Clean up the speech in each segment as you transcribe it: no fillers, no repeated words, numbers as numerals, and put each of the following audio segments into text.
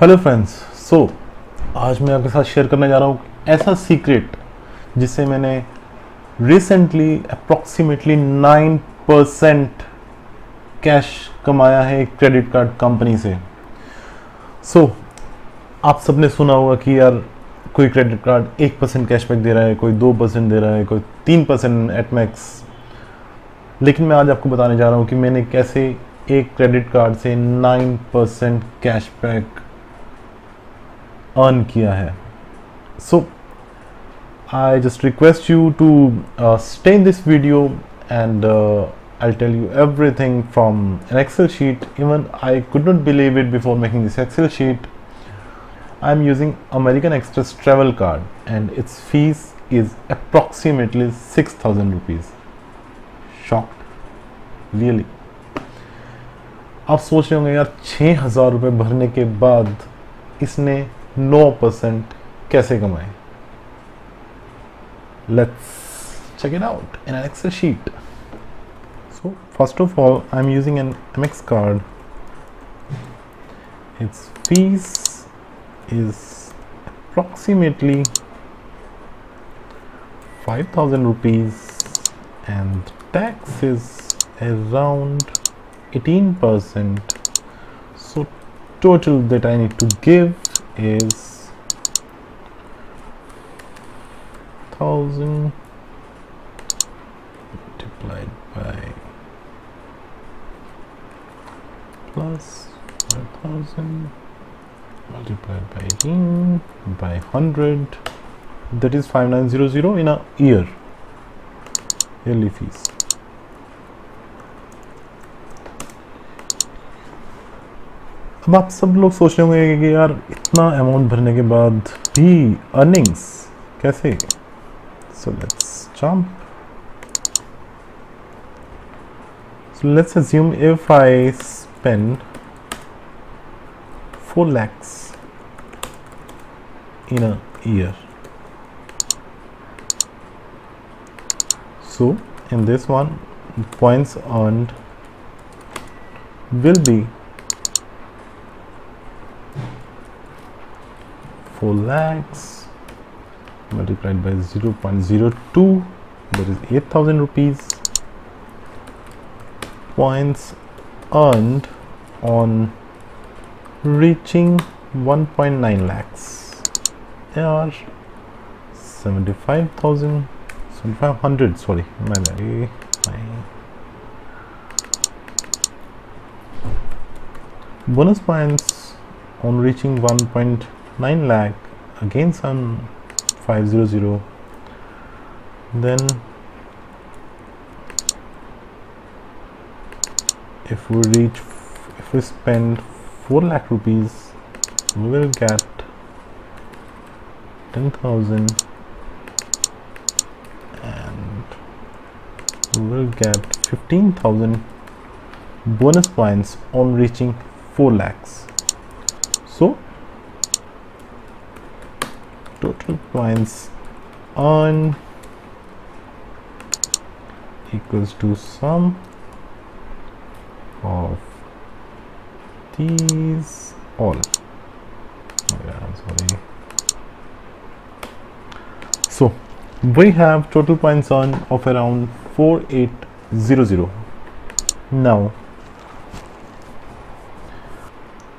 Hello friends. आज मैं आपके साथ शेयर करने जा रहा हूँ ऐसा सीक्रेट जिससे मैंने रिसेंटली अप्रॉक्सीमेटली 9% कैश कमाया है क्रेडिट कार्ड कंपनी से। आप सबने सुना होगा कि यार कोई क्रेडिट कार्ड 1% कैशबैक दे रहा है, कोई 2% दे रहा है, कोई 3% एट मैक्स। लेकिन मैं आज आपको बताने जा रहा हूँ कि मैंने कैसे एक क्रेडिट कार्ड से 9% कैशबैक अर्न किया है। So I just request you to stay in this video and I'll tell you everything from an Excel sheet. Even I could not believe it before making this Excel sheet. I'm using American Express travel card and its fees is approximately 6,000 rupees. Shocked, really. आप सोच रहे होंगे यार 6,000 रुपये भरने के बाद इसने 9% कैसे कमाए? Let's check it out in an Excel sheet. So first of all, I'm using an AMEX card. Its fees is approximately 5,000 rupees and tax is around 18%. So total that I need to give is 1,000 multiplied by plus 5,000 multiplied by 18 by 100, that is 5,900 in a year, yearly fees. अब आप सब लोग सोच रहे होंगे कि यार इतना अमाउंट भरने के बाद भी अर्निंग्स कैसे? So let's jump. So let's assume if I spend 4 lakhs in a year. So in this one, points earned will be 4 lakhs multiplied by 0.02, that is 8,000 rupees. Points earned on reaching 1.9 lakhs are 7,500, sorry, bonus points on reaching 1.9 lakh again some 500. Then if we spend 4 lakh rupees, we will get 10,000 and we will get 15,000 bonus points on reaching 4 lakhs. So total points earned equals to sum of these all. Oh yeah, I'm sorry. So we have total points earned of around 4,800. Now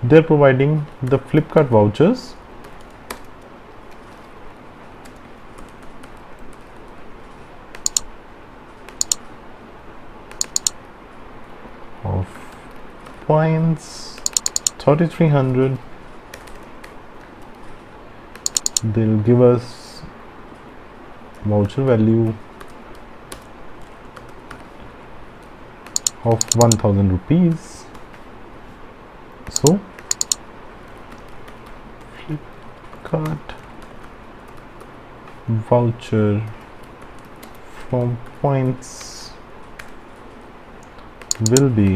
they're providing the Flipkart vouchers of points 3,300. They'll give us voucher value of 1,000 rupees. So Flipkart voucher from points will be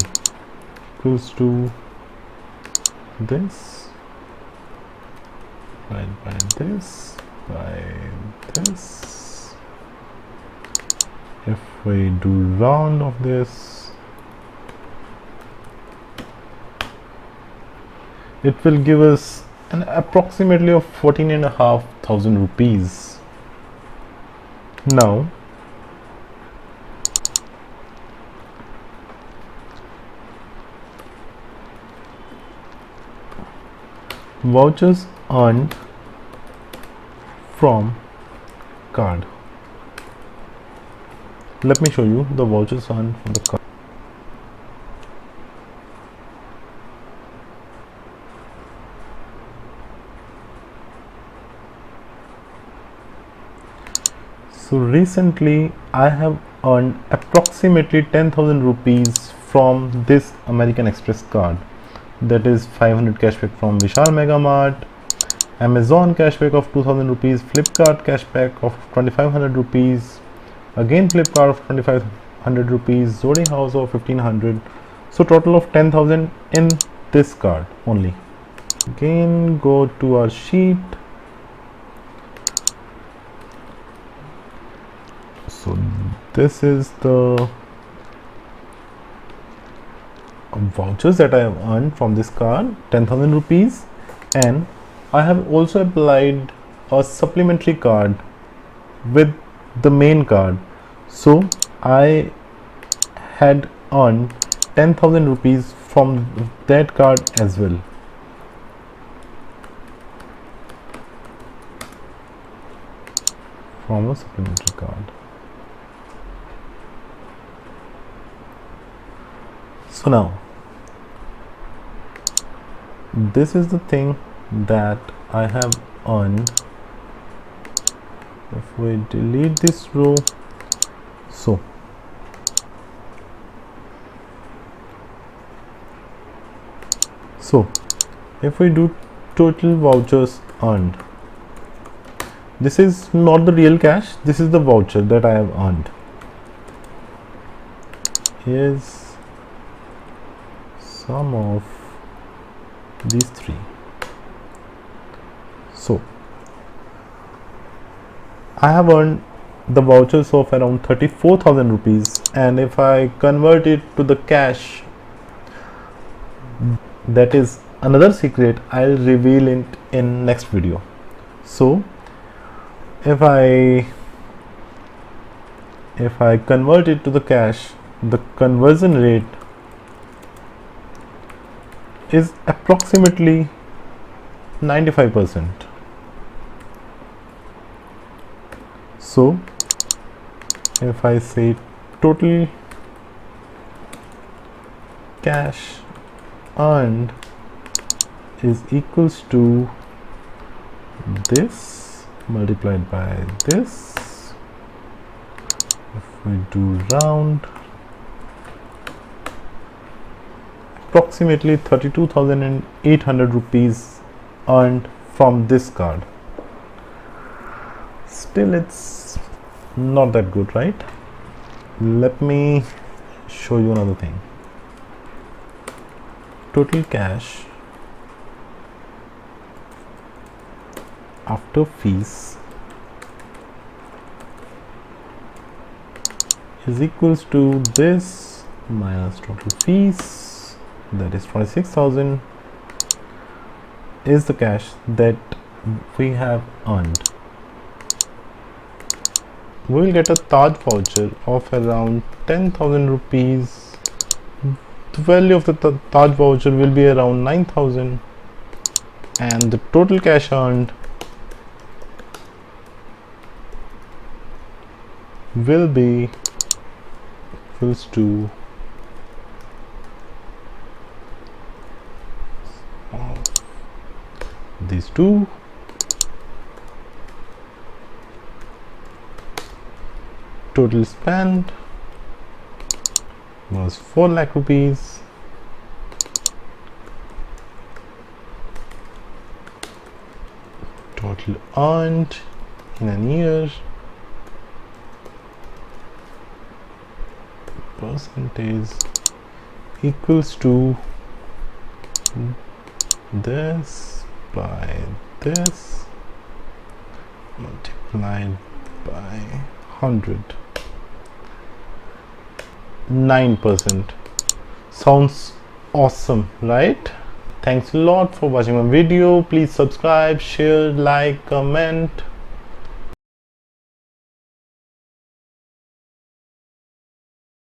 equals to this divided by this by this. If we do round of this, it will give us and approximately of 14,500 rupees. Now vouchers earned from card. Let me show you the vouchers earned from the card. So recently I have earned approximately 10,000 rupees from this American Express card. That is 500 cashback from Vishal Mega Mart, Amazon cashback of 2000 rupees, Flipkart cashback of 2500 rupees, again Flipkart of 2500 rupees, Zodi House of 1500. So total of 10,000 in this card only. Again go to our sheet. So this is the vouchers that I have earned from this card, 10,000 rupees, and I have also applied a supplementary card with the main card. So I had earned 10,000 rupees from that card as well. From a supplementary card. So now this is the thing that I have earned. If we delete this row, so if we do total vouchers earned, this is not the real cash, this is the voucher that I have earned. Here's sum of these three. So I have earned the vouchers of around 34,000 rupees, and if I convert it to the cash, that is another secret I'll reveal it in next video. So if I convert it to the cash, the conversion rate is approximately 95%. So if I say total cash earned is equals to this multiplied by this, if we do round, approximately 32,800 rupees earned from this card. Still it's not that good, right? Let me show you another thing. Total cash after fees is equals to this minus total fees, that is 26,000 is the cash that we have earned. We will get a Taj voucher of around 10,000 rupees. The value of the Taj voucher will be around 9,000, and the total cash earned will be equals to these two. Total spent was 4 lakh rupees. Total earned in a year, percentage equals to this by this multiplied by 100. 9%. Sounds awesome, right? Thanks a lot for watching my video. Please subscribe, share, like, comment.